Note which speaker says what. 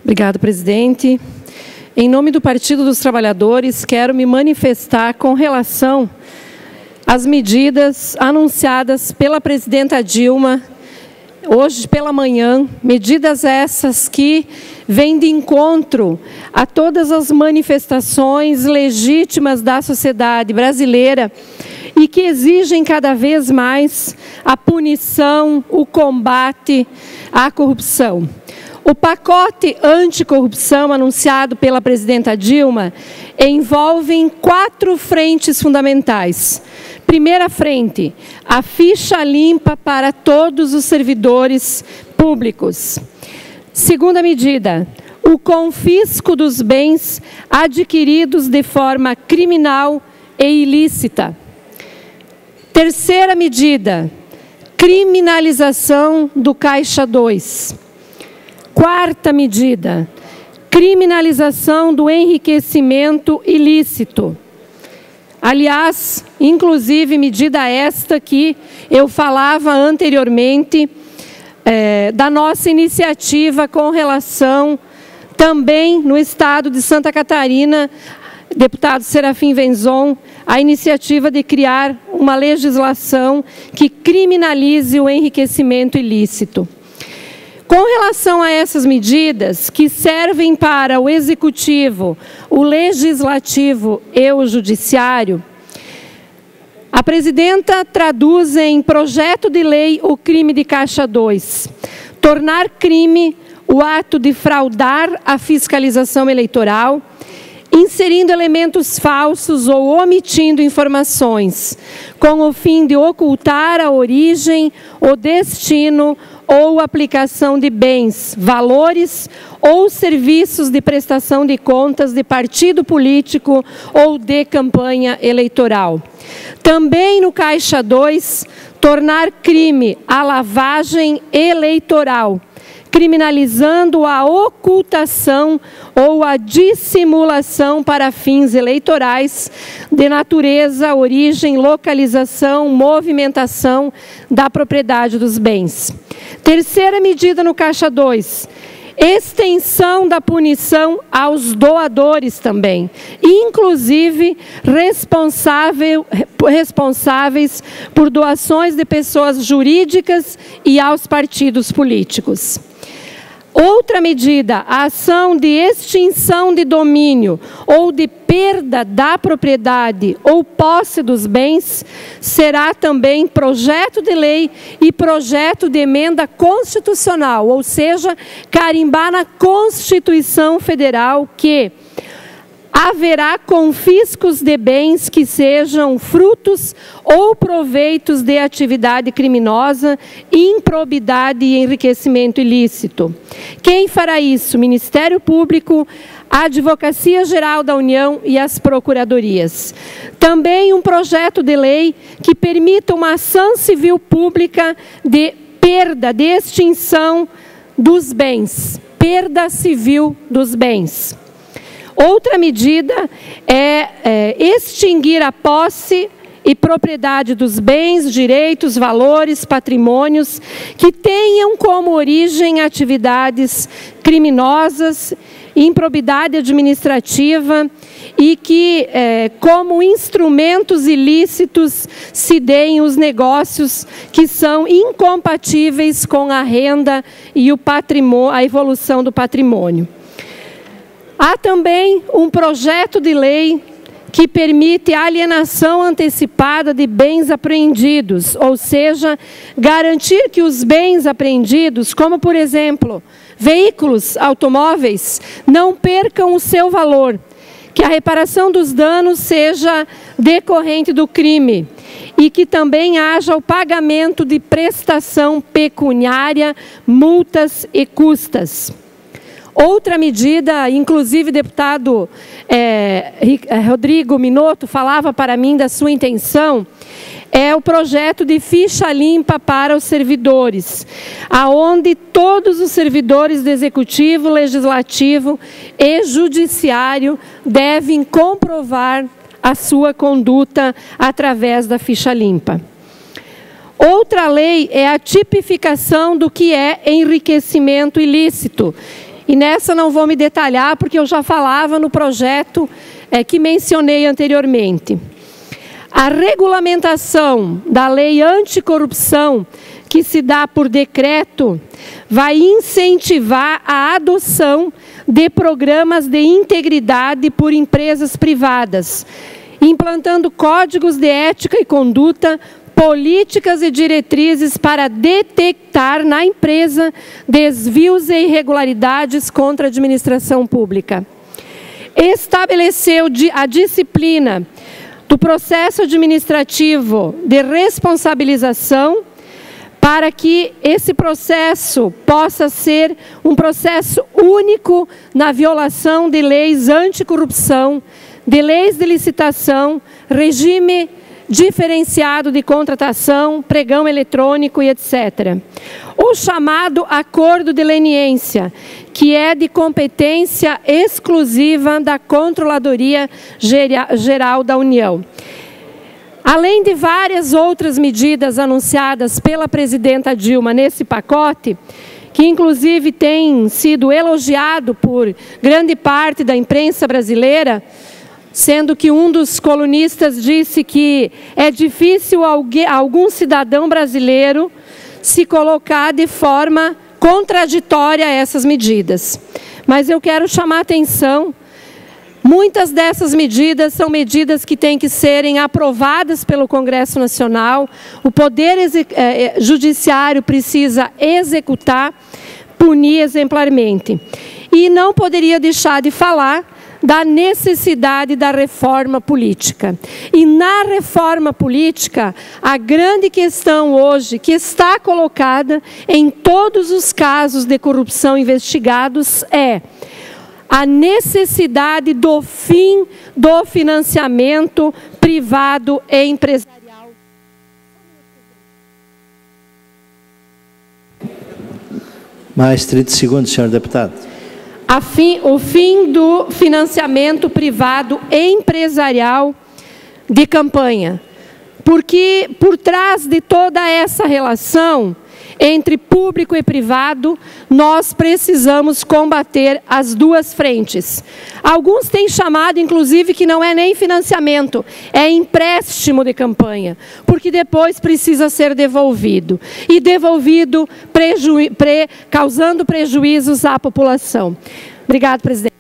Speaker 1: Obrigado, presidente. Em nome do Partido dos Trabalhadores, quero me manifestar com relação às medidas anunciadas pela presidenta Dilma hoje pela manhã, medidas essas que vêm de encontro a todas as manifestações legítimas da sociedade brasileira e que exigem cada vez mais a punição, o combate à corrupção. O pacote anticorrupção anunciado pela presidenta Dilma envolve 4 frentes fundamentais. Primeira frente, a ficha limpa para todos os servidores públicos. Segunda medida, o confisco dos bens adquiridos de forma criminal e ilícita. Terceira medida, criminalização do Caixa 2. Quarta medida, criminalização do enriquecimento ilícito. Aliás, inclusive medida esta que eu falava anteriormente, da nossa iniciativa com relação também no estado de Santa Catarina, deputado Serafim Venzon, a iniciativa de criar uma legislação que criminalize o enriquecimento ilícito. Com relação a essas medidas que servem para o Executivo, o Legislativo e o Judiciário, a presidenta traduz em projeto de lei o crime de Caixa 2, tornar crime o ato de fraudar a fiscalização eleitoral, inserindo elementos falsos ou omitindo informações, com o fim de ocultar a origem, o destino ou aplicação de bens, valores ou serviços de prestação de contas de partido político ou de campanha eleitoral. Também no Caixa 2, tornar crime a lavagem eleitoral, criminalizando a ocultação ou a dissimulação para fins eleitorais de natureza, origem, localização, movimentação da propriedade dos bens. Terceira medida no Caixa 2, extensão da punição aos doadores também, inclusive responsáveis por doações de pessoas jurídicas e aos partidos políticos. Outra medida, a ação de extinção de domínio ou de perda da propriedade ou posse dos bens, será também projeto de lei e projeto de emenda constitucional, ou seja, carimbar na Constituição Federal que haverá confiscos de bens que sejam frutos ou proveitos de atividade criminosa, improbidade e enriquecimento ilícito. Quem fará isso? Ministério Público, a Advocacia Geral da União e as Procuradorias. Também um projeto de lei que permita uma ação civil pública de perda, de extinção dos bens, perda civil dos bens. Outra medida é extinguir a posse e propriedade dos bens, direitos, valores, patrimônios que tenham como origem atividades criminosas, improbidade administrativa e que, como instrumentos ilícitos, se deem os negócios que são incompatíveis com a renda e o patrimônio, a evolução do patrimônio. Há também um projeto de lei que permite a alienação antecipada de bens apreendidos, ou seja, garantir que os bens apreendidos, como por exemplo, veículos, automóveis, não percam o seu valor, que a reparação dos danos seja decorrente do crime e que também haja o pagamento de prestação pecuniária, multas e custas. Outra medida, inclusive o deputado Rodrigo Minotto falava para mim da sua intenção, é o projeto de ficha limpa para os servidores, aonde todos os servidores do Executivo, Legislativo e Judiciário devem comprovar a sua conduta através da ficha limpa. Outra lei é a tipificação do que é enriquecimento ilícito, e nessa não vou me detalhar, porque eu já falava no projeto que mencionei anteriormente. A regulamentação da lei anticorrupção, que se dá por decreto, vai incentivar a adoção de programas de integridade por empresas privadas, implantando códigos de ética e conduta, políticas e diretrizes para detectar na empresa desvios e irregularidades contra a administração pública. Estabeleceu a disciplina do processo administrativo de responsabilização, para que esse processo possa ser um processo único na violação de leis anticorrupção, de leis de licitação, regime diferenciado de contratação, pregão eletrônico e etc. O chamado acordo de leniência, que é de competência exclusiva da Controladoria Geral da União. Além de várias outras medidas anunciadas pela presidenta Dilma nesse pacote, que inclusive tem sido elogiado por grande parte da imprensa brasileira, sendo que um dos colunistas disse que é difícil algum cidadão brasileiro se colocar de forma contraditória a essas medidas. Mas eu quero chamar a atenção. Muitas dessas medidas são medidas que têm que serem aprovadas pelo Congresso Nacional, o Poder Judiciário precisa executar, punir exemplarmente. E não poderia deixar de falar da necessidade da reforma política. E na reforma política, a grande questão hoje, que está colocada em todos os casos de corrupção investigados, é a necessidade do fim do financiamento privado e empresarial.
Speaker 2: Mais 30 segundos, senhor deputado.
Speaker 1: O fim do financiamento privado e empresarial de campanha. Porque por trás de toda essa relação entre público e privado, nós precisamos combater as duas frentes. Alguns têm chamado, inclusive, que não é nem financiamento, é empréstimo de campanha, porque depois precisa ser devolvido. E devolvido causando prejuízos à população. Obrigado, presidente.